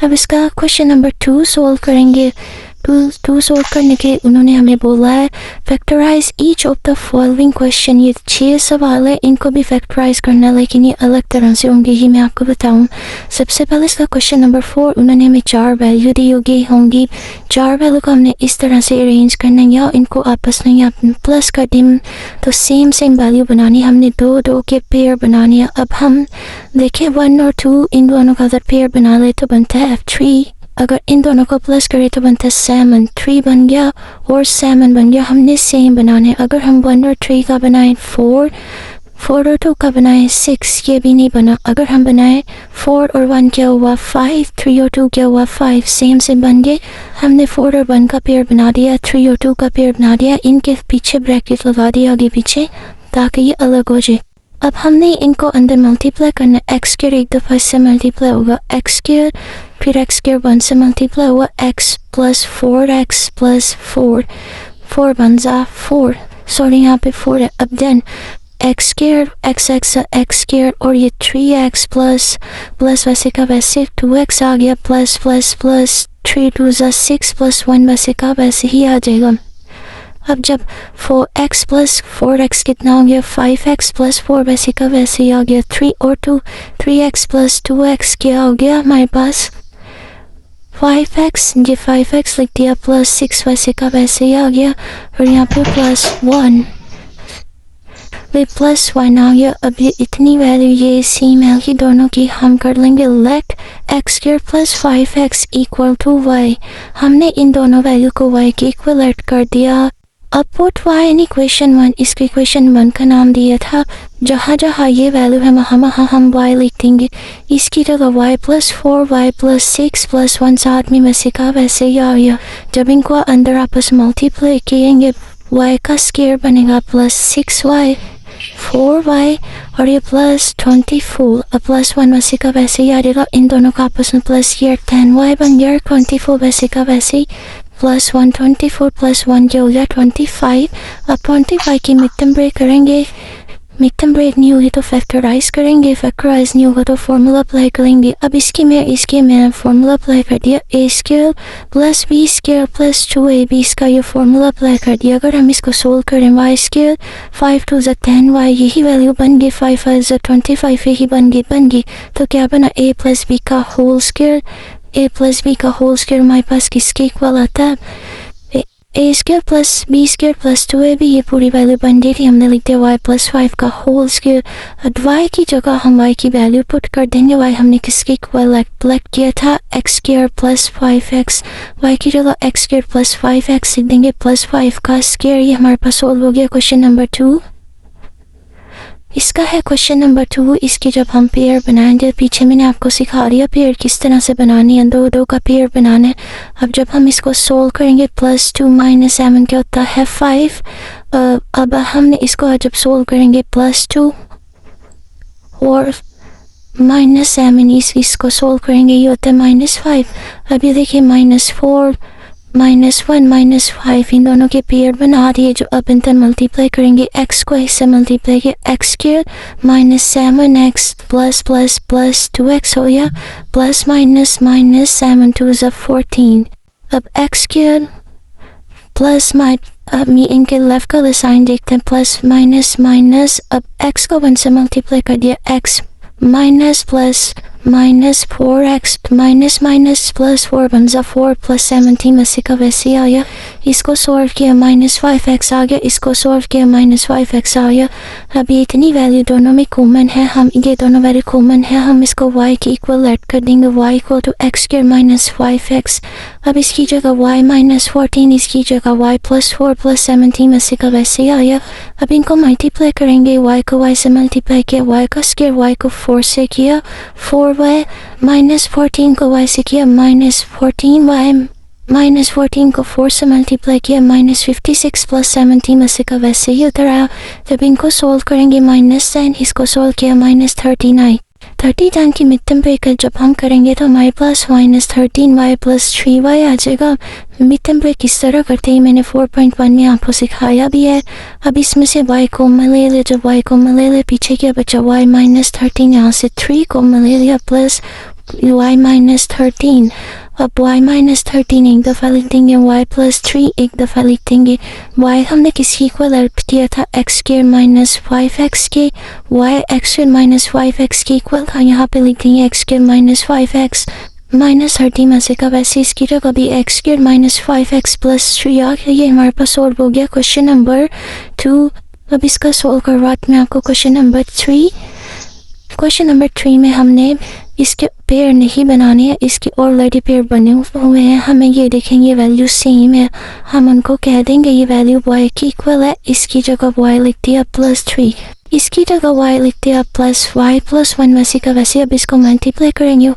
अब इसका question number 2 solve करेंगे। टू सोल्व करने के उन्होंने हमें बोला है factorise each of the following question. ये 6 सवाल है, इनको भी फैक्टराइज करना, लेकिन ये अलग तरह से होंगे, ही मैं आपको बताऊं। सबसे पहले इसका क्वेश्चन नंबर 4, उन्होंने हमें 4 वैल्यू दी होंगी। 4 वैल्यू को हमने इस तरह से अरेंज करना है, या इनको आपस में या प्लस कर दें तो सेम वैल्यू बनानी। हमने 2 के पेयर बनाने हैं। अब हम देखें 1 और 2 इन दोनों का अगर पेयर बना ले तो बनता है F3। अगर इन दोनों को प्लस करें तो बनता है 7, 3 बन गया और 7 बन गया। हमने सेम बनाने। अगर हम 1 और 3 का बनाएं 4 और 2 का बनाएं 6, ये भी नहीं बना। अगर हम बनाएं 4 और 1 क्या हुआ 5, 3 और 2 क्या हुआ 5, सेम बन गए। हमने 4 और 1 का पेयर बना दिया, 3 और 2 का पेयर बना दिया, इनके पीछे ब्रैकेट लगा दिया आगे पीछे ताकि ये अलग हो जाए। अब हमने इनको अंदर मल्टीप्लाई करना। एक्स स्क्वायर एक दफ़ा से मल्टीप्लाई होगा एक्स स्क्वायर, फिर एक्स स्क्वायर 1 से मल्टीप्लाई हुआ x प्लस 4x प्लस 4 बन जा 4, सॉरी यहाँ पे 4 है। अब then x square x square और ये 3x प्लस वैसे का वैसे 2x आ गया प्लस 3 2 6 प्लस 1 वैसे का वैसे ही आ जाएगा। अब जब 4x प्लस 4x कितना हो गया 5x प्लस 4 वैसे का वैसे ही आ गया। 3 और 2 3x प्लस 2x क्या हो गया हमारे पास 5x, ये 5x लिख दिया प्लस 6 वैसे का वैसे ही आ गया। और यहाँ पे प्लस 1 आ गया। अब ये इतनी वैल्यू ये सेम है कि दोनों की हम कर लेंगे let x square plus 5x equal to y। हमने इन दोनों वैल्यू को y के इक्वलेट कर दिया। अब पुट y इन इक्वेशन 1, इसके इक्वेशन 1 का नाम दिया था। जहाँ ये वैल्यू है वहाँ हम y लिख देंगे। इसकी जगह y plus 4 y plus 6 plus 1 साथ में वैसे का वैसे ही आ गया। जब इनको अंदर आपस मल्टीप्लाई किएंगे y का स्क्वायर बनेगा प्लस 6y 4y और ये प्लस 24। अब प्लस 1 वैसे का वैसे ही आ जाएगा। इन दोनों का आपस में प्लस किया 10y बन गया 24 वैसे का वैसे ही प्लस 1 24 प्लस 1 क्या हो गया 25। अब 25 की मिड ब्रेक करेंगे। मिड ब्रेक नहीं होगी तो फैक्टराइज करेंगे, फैक्टराइज नहीं होगा तो फॉर्मूला अप्लाई करेंगे। अब इसके मैं फॉर्मूला अप्लाई कर दिया a square plus b square plus 2ab, इसका ये फॉर्मूला अप्लाई कर दिया। अगर हम इसको सोल्व करें y स्क्वायर 5 2 10y, यही वैल्यू बन गई 5 5 25 यही बन गई। तो क्या बना a प्लस b का whole square. a plus b का होल स्क्वायर हमारे पास किसके इक्वल आता है a square plus b square plus 2ab, ये पूरी वैल्यू बन गई थी। हमने लिख दिया y प्लस 5 का होल स्क्वायर। अब y की जगह हम y की वैल्यू पुट कर देंगे। y हमने किसके इक्वल प्लग किया था x square plus 5x, y की जगह x स्क्वायर प्लस 5x लिख देंगे प्लस 5 का स्क्वायर। ये हमारे पास सोल्व हो गया क्वेश्चन नंबर 2। इसका है क्वेश्चन नंबर 2। इसके जब हम पेयर बनाएंगे, पीछे मैंने आपको सिखा दिया पेयर किस तरह से बनानी है, 2 का पेयर बनाना है। अब जब हम इसको सोल्व करेंगे प्लस 2 माइनस 7 क्या होता है 5। अब हमने इसको जब सोल्व करेंगे प्लस 2 और माइनस 7 इसको सोल्व करेंगे ये होता है माइनस 5। अब ये देखिए माइनस 4 माइनस 1 माइनस 5 इन दोनों के पेयर बना दिए। जो अब इनसे मल्टीप्लाई करेंगे x को इससे मल्टीप्लाई किया x square minus 7x plus 2x हो गया प्लस माइनस 7 2 14। अब x स्क्वायर प्लस अब इनके लेफ्ट का साइन देखते हैं प्लस माइनस। अब x को 1 से मल्टीप्लाई कर दिया x minus plus minus 4x minus plus 4 बन जा 4 प्लस 17 वैसे का वैसे ही आया। इसको सॉल्व किया माइनस 5x आ गया, इसको सॉल्व किया माइनस 5x आ गया। अब ये इतनी वैल्यू दोनों में कॉमन है, हम ये दोनों वैल्यू कॉमन है, हम इसको y के इक्वल ऐड कर देंगे y equal to x square minus 5x। अब इसकी जगह y माइनस 14, इसकी जगह y प्लस 4 प्लस 17 वैसे का वैसे ही आया। अब इनको मल्टीप्लाई करेंगे, y को y से मल्टीप्लाई किया, y का स्क्वायर y को 4 से किया 4y माइनस 14 को y से किया माइनस 14y माइनस 14 को 4 से मल्टीप्लाई किया माइनस 56 प्लस 17 वैसे का वैसे ही उतर आया। जब इनको सोल्व करेंगे माइनस 10, इसको सोल्व किया माइनस 39 की मिड ब्रेक जब हम करेंगे तो हमारे पास माइनस 13y प्लस 3y आ जाएगा। मिड ब्रेक किस तरह करते हैं मैंने 4.1 में आपको सिखाया भी है। अब इसमें से y को ले ले, जब y को ले ले पीछे क्या बचा y माइनस 13, यहाँ से 3 को ले लिया प्लस y माइनस 13। अब y माइनस 13 एक दफ़ा लिख देंगे, y प्लस 3 एक दफ़ा लिख देंगे। y हमने किसकी इक्वल हेल्प किया था, एक्स स्क्वायर माइनस 5x के, y x square minus 5x के इक्वल था। यहाँ पे लिख देंगे x square minus 5x minus 30 में से का वैसे इसकी जगह भी x square minus 5x plus 3 आ गया। ये हमारे पास सॉल्व हो गया क्वेश्चन नंबर 2। अब इसका सॉल्व करवाते मैं आपको क्वेश्चन नंबर 3। क्वेश्चन नंबर 3 में हमने इसके पेयर नहीं बनाने हैं, इसके ऑलरेडी पेयर बने हुए हैं। हमें ये देखेंगे वैल्यू सेम है, हम उनको कह देंगे ये वैल्यू y की इक्वल है। इसकी जगह y लिख दिया प्लस 3, इसकी जगह y लिख दिया प्लस y प्लस 1 वैसे का वैसे। अब इसको मल्टीप्लाई करेंगे,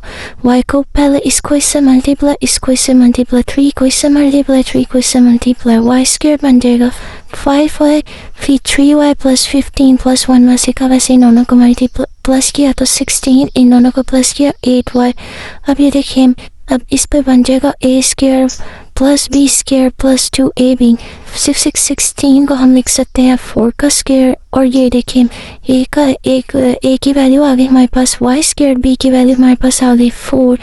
y को पहले इसको इससे मल्टीप्लाई, इसको इससे मल्टीप्लाई, 3 को इससे मल्टीप्लाई, 3 को इससे मल्टीप्लाई, y स्क्वायर बन जाएगा 5y, फिर 3y प्लस 15 प्लस 1 वैसे का वैसे। इन दोनों को मल्टीप्लाई प्लस किया तो 16, इन दोनों को प्लस किया 8y। अब ये देखिए, अब इस पे बन जाएगा a square plus b square plus 2ab। 16 को हम लिख सकते हैं 4 का स्क्वायर। और ये देखिए a की वैल्यू आ गई हमारे पास y स्क्वायर, b की वैल्यू हमारे पास आ गई 4।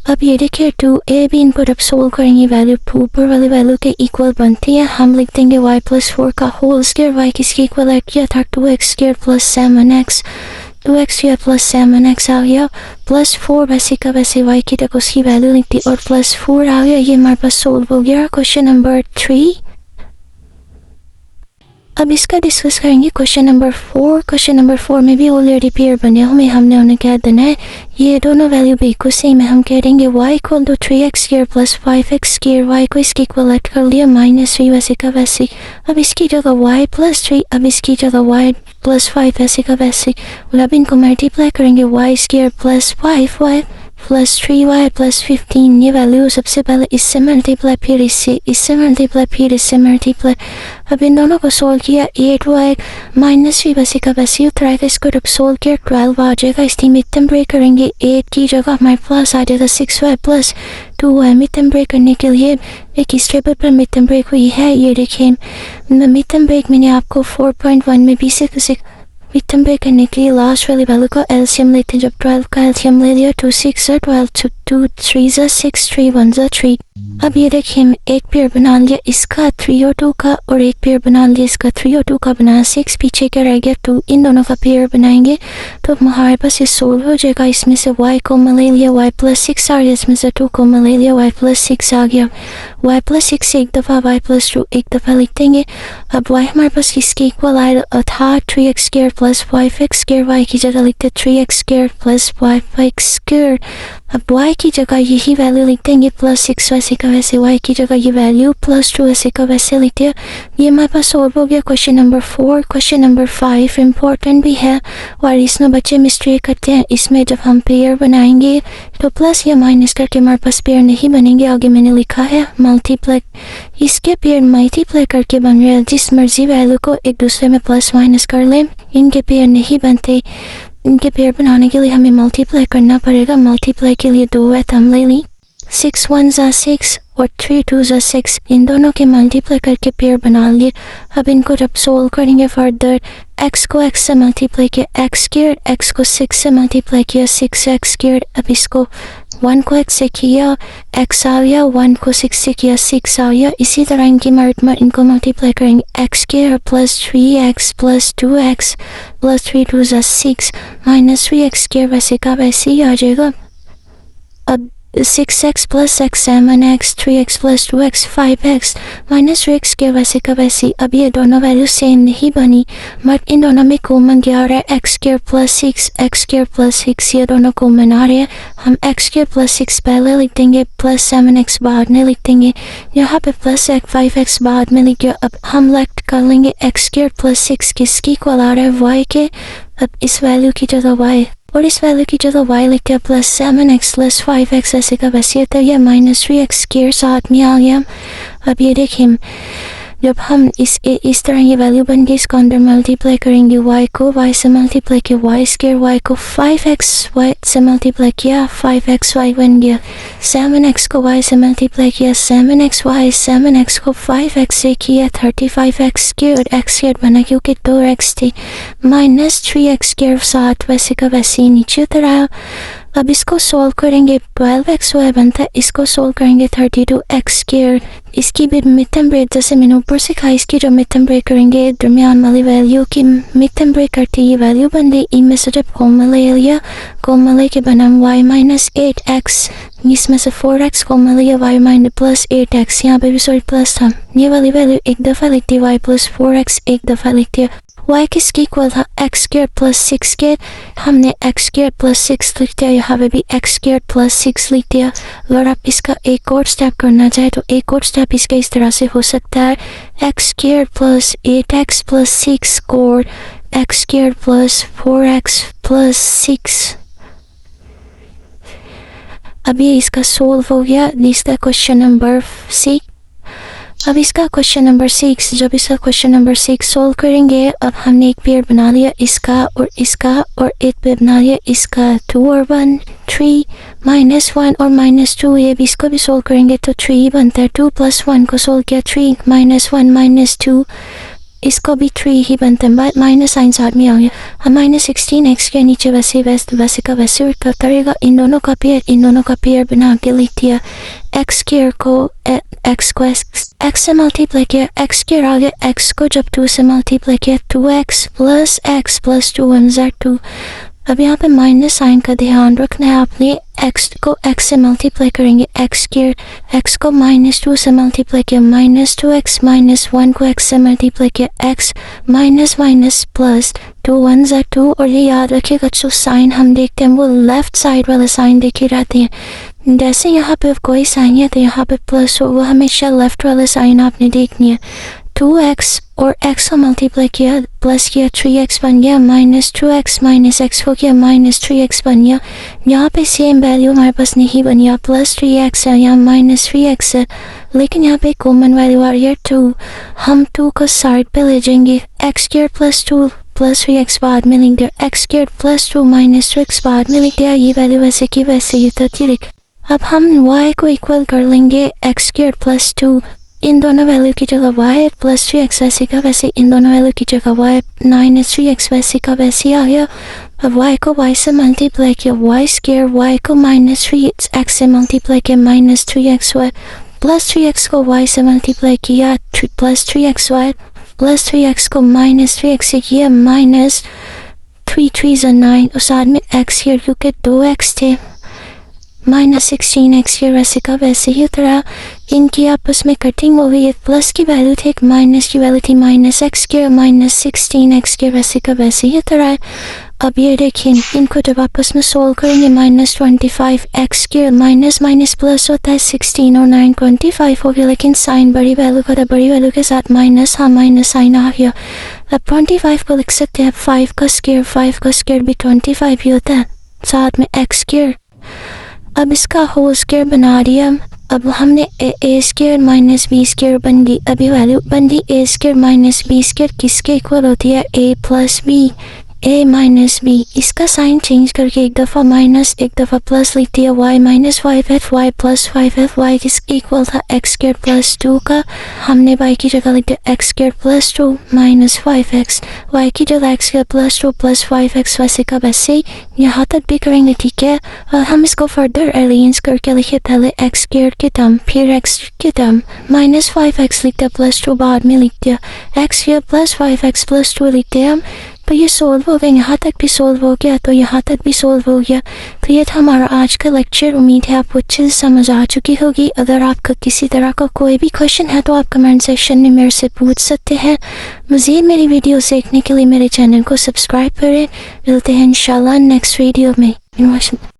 अब ये देखिए 2ab इनको जब सोल्व करेंगे वैल्यू 2 पर वाली वैल्यू के इक्वल बनती है। हम लिख देंगे y प्लस 4 का होल स्क्वायर, y किसके इक्वल ऐड किया था 2x square plus 7x, 2x square plus 7x आ गया प्लस 4 वैसे का वैसे y की तक उसकी वैल्यू लिख दी और प्लस 4 आ गया। ये हमारे पास सोल्व हो गया क्वेश्चन नंबर 3। अब इसका डिस्कस करेंगे क्वेश्चन नंबर 4। क्वेश्चन नंबर 4 में भी ऑलरेडी पेयर बने हुए, हमने उन्हें क्या देना है, ये दोनों वैल्यू बिल्कुल सेम है। हम कह देंगे y equal to 3x square plus 5x square, y को इसकी इक्वल ऐड कर लिया माइनस 3 वैसे का वैसे। अब इसकी जगह y प्लस 3, अब इसकी जगह y प्लस 5 वैसे का वैसे। और अब इनको मल्टीप्लाई करेंगे, y square plus 5y plus 3y plus 15। ये वैल्यू सबसे पहले इससे मल्टीप्लाई, फिर इससे मल्टीप्लाई, फिर इससे मल्टीप्लाई। अब इन दोनों को सोल्व किया 8y माइनस 3 वैसे का वैसे उतरा है। इसको जब सोल्व किया 12 आ जाएगा। इसकी मिड ब्रेक करेंगे, 8 की जगह हमारे पास आ जाएगा 6y plus 2y। Mid break करने के लिए एक इस टेबल पर मिड ब्रेक हुई है, ये देखिए मिड ब्रेक मैंने आपको 4.1 में भी से मिड ब्रेक करने के लिए लास्ट वाली वैल्यू का एलसीएम लेते हैं। जब 12 का एलसीएम ले लिया 2 6 12, 2 3 6, 3 1 3। अब ये देखिए एक पेयर बना लिया इसका 3 और 2 का, और एक पेयर बना लिया इसका 3 और 2 का, बनाया 6, पीछे क्या रह गया 2। इन दोनों का पेयर बनाएंगे तो हमारे पास ये सोल्व हो जाएगा। इसमें से y को ले लिया, y प्लस 6 आ गया, इसमें से 2 को ले लिया, y प्लस 6 आ गया। y प्लस 6 एक दफ़ा, y प्लस 2 एक दफ़ा लिख देंगे। अब y हमारे पास किसके इक्वल आया था 3x square plus 5x square, y की जगह लिखते 3x square plus 5x square. अब y की जगह यही वैल्यू लिख देंगे प्लस 6 वैसे का वैसे, y की जगह ये वैल्यू प्लस 2 वैसे का वैसे लिखते हैं। ये हमारे पास सॉल्व हो गया question number 4। Question number 5 important भी है और इसमें बच्चे मिस्टेक करते हैं। इसमें जब हम पेयर बनाएंगे तो प्लस या माइनस करके हमारे पास पेयर नहीं बनेंगे। आगे मैंने लिखा है मल्टीप्लाई, इसके पेयर मल्टीप्लाई करके बन रहे हैं। जिस मर्जी वैल्यू को एक दूसरे में प्लस माइनस कर लें, इनके पेयर नहीं बनते। इनके पेयर बनाने के लिए हमें मल्टीप्लाई करना पड़ेगा। मल्टीप्लाई के लिए 2 है तो हम ले ली 6 1 6 और 3 2 6। इन दोनों के मल्टीप्लाई करके पेयर बना लिए। अब इनको जब सोल्व करेंगे फर्दर, x को x से मल्टीप्लाई किया x स्क्वायर, x को 6 से मल्टीप्लाई किया 6x स्क्वायर। अब इसको 1 को x से किया x आ गया, 1 को 6 से किया 6 आ गया। इसी तरह इनकी मर्द में इनको मल्टीप्लाई करेंगे, x square plus 3x plus 2x plus 3 2 6 minus 3x square वैसे का वैसे ही आ जाएगा। अब 6x plus x 7x, 3x plus 2x 5x minus 3x के वैसे का वैसे। अब ये दोनों वैल्यू सेम नहीं बनी, बट इन दोनों में कॉमन क्या आ रहा है, x square plus 6, x square plus 6, ये दोनों कॉमन आ रहे हैं। हम x स्क्वायर प्लस 6 पहले लिख देंगे, प्लस 7x बाद में लिख देंगे। यहाँ पे प्लस 5x बाद में लिख गया। अब हम लेफ्ट कर लेंगे x स्क्वायर प्लस 6 किसकी इक्वल आ रहा है, y के। अब इस वैल्यू की जगह y और इस वैल्यू की जगह y लिखते हैं प्लस 7x प्लस 5x ऐसे का वैसे था। यह माइनस 3x स्क्वायर साथ में आ गया। अब ये देखिए जब हम इस तरह ये वैल्यू बन गई, इसको अंदर मल्टीप्लाई करेंगे, y को y से मल्टीप्लाई किया y स्क्वायर, y को 5x y से मल्टीप्लाई किया 5xy बन गया। 7x को y से मल्टीप्लाई किया 7xy, 7x को 5x से किया 35x स्क्वायर, x स्क्वायर बना क्योंकि 2x थी, माइनस 3x स्क्वायर साथ वैसे का वैसे नीचे उतर आया। अब इसको सोल्व करेंगे 12x बनता है, इसको सोल्व करेंगे 32x²। इसकी भी मिड टर्म ब्रेक जैसे मैंने ऊपर सिखाया, इसकी जो मिड टर्म ब्रेक करेंगे दरमियान वाली वैल्यू की मिड टर्म ब्रेक करते ये वैल्यू बन गई। इनमें से जब कॉमन ले लिया, कॉमन ले के बना y-8x, इसमें से 4x कॉमन लिया, y-+8x, यहाँ पे भी सॉरी प्लस था। ये वाली वैल्यू एक दफ़ा लिख दी, y+4x एक दफ़ा लिख दिया। y किसकी इक्वल था, x² + 6 के, हमने x² + 6 लिख दिया, यहाँ पे भी x² + 6 लिख दिया। अगर आप इसका एक और स्टेप करना चाहे तो एक और स्टेप इसका इस तरह से हो सकता है, x² + 8x + 6 और x² + 4x + 6। अभी इसका सोल्व हो गया, इसका क्वेश्चन नंबर 6। अब इसका क्वेश्चन नंबर 6, जब इसका क्वेश्चन नंबर 6 सोल्व करेंगे, अब हमने एक पेयर बना लिया इसका और एक पेयर बना लिया इसका, 2 और 1 3 -1 और -2। ये भी इसको भी सोल्व करेंगे तो 3 बनता है, 2 + 1 को सोल्व किया 3 -1 -2, इसको भी 3 ही बनता है, माइनस साइन साथ में आ गया। हम -16x के नीचे वैसे का वैसे करेगा, इन दोनों का पेयर बना के लिख दिया। x² को x से मल्टीप्लाई किया, x² आ गया, x को जब 2 से मल्टीप्लाई किया 2x + x + 2 1 = 2। अब यहाँ पे माइनस साइन का ध्यान रखना है आपने, x को x से मल्टीप्लाई करेंगे, x को -2 से मल्टीप्लाई किया, -2x, -1 को x से मल्टीप्लाई किया, x माइनस प्लस 2 1 = 2। और ये याद रखिएगा जो साइन हम देखते हैं वो लेफ्ट साइड वाला साइन देखे रहते हैं। जैसे यहाँ पे कोई साइन है तो यहाँ पे प्लस हो, वो हमेशा लेफ्ट वाला साइन आपने देखनी है। 2x और x को मल्टीप्लाई किया, प्लस किया 3x बन गया, -2x -x हो गया -3x बन गया। यहाँ पे सेम वैल्यू हमारे पास नहीं बनी, यहाँ +3x है, यहाँ -3x है, लेकिन यहाँ पे कॉमन वैल्यू आ रही है 2। हम 2 को साइड पे ले जाएंगे, x² + 2 + 3x बाद में लिख दिया, x² + 2 -3x बाद में लिख दिया। ये वैल्यू वैसे की वैसे ये 30 लिख। अब हम y को इक्वल कर लेंगे x² + 2, इन दोनों वैल्यू की जगह y +3x वैसे का वैसे, इन दोनों वैल्यू की जगह y -3x वैसे का वैसे आ गया। अब y को y से मल्टीप्लाई किया, y² y को -3x से मल्टीप्लाई किया, -3xy, +3x को y से मल्टीप्लाई किया, +3xy, +3x को -3x से किया, -3 3 = 9, और साथ में x here क्योंकि 2x थे, -16x here वैसे का वैसे ही तरह इनकी आपस में कटिंग हो गई है। प्लस की वैल्यू थी, एक माइनस की वैल्यू थी, -x के -16x के वैसे का वैसे ही तरह। अब ये देखिए इनको जब आपस में सोल्व करेंगे, -25x के माइनस प्लस होता है 16 और 9 25 हो गया, लेकिन साइन बड़ी वैल्यू का था, बड़ी वैल्यू के साथ माइनस, हाँ माइनस साइन आ गया। अब 25 को लिख सकते हैं 5 का स्क्वायर भी 25 ही होता है, साथ में x²। अब इसका होल स्क्वायर बना दिया। अब हमने a² - b² बन गई, अभी वैल्यू बन गई a² - b² किसके इक्वल होती है, a + b, a - b। इसका साइन चेंज करके एक दफ़ा माइनस एक दफ़ा प्लस लिख दिया, y - 5f y + 5f y किसके इक्वल था, x² + 2 का। हमने y की जगह लिख दिया x² + 2 - 5x, y की जगह x² + 2 + 5x वैसे का वैसे। यहाँ तक भी करेंगे, ठीक है। और हम इसको फर्दर अरेंज करके लिखे, पहले x² के टर्म फिर x के टर्म, -5x लिख दिया, +2 बाद में लिख दिया, x² + 5x + 2 लिख दिया। तो ये सोल्व हो गया, यहाँ तक भी सोल्व हो गया, तो यहाँ तक भी सोल्व हो गया। तो ये था हमारा आज का लेक्चर। उम्मीद है आपको अच्छे से समझ आ चुकी होगी। अगर आपका किसी तरह का कोई भी क्वेश्चन है तो आप कमेंट सेक्शन में मेरे से पूछ सकते हैं। मज़ीद मेरी वीडियो देखने के लिए मेरे चैनल को सब्सक्राइब करें। मिलते हैं इंशाल्लाह नेक्स्ट वीडियो में।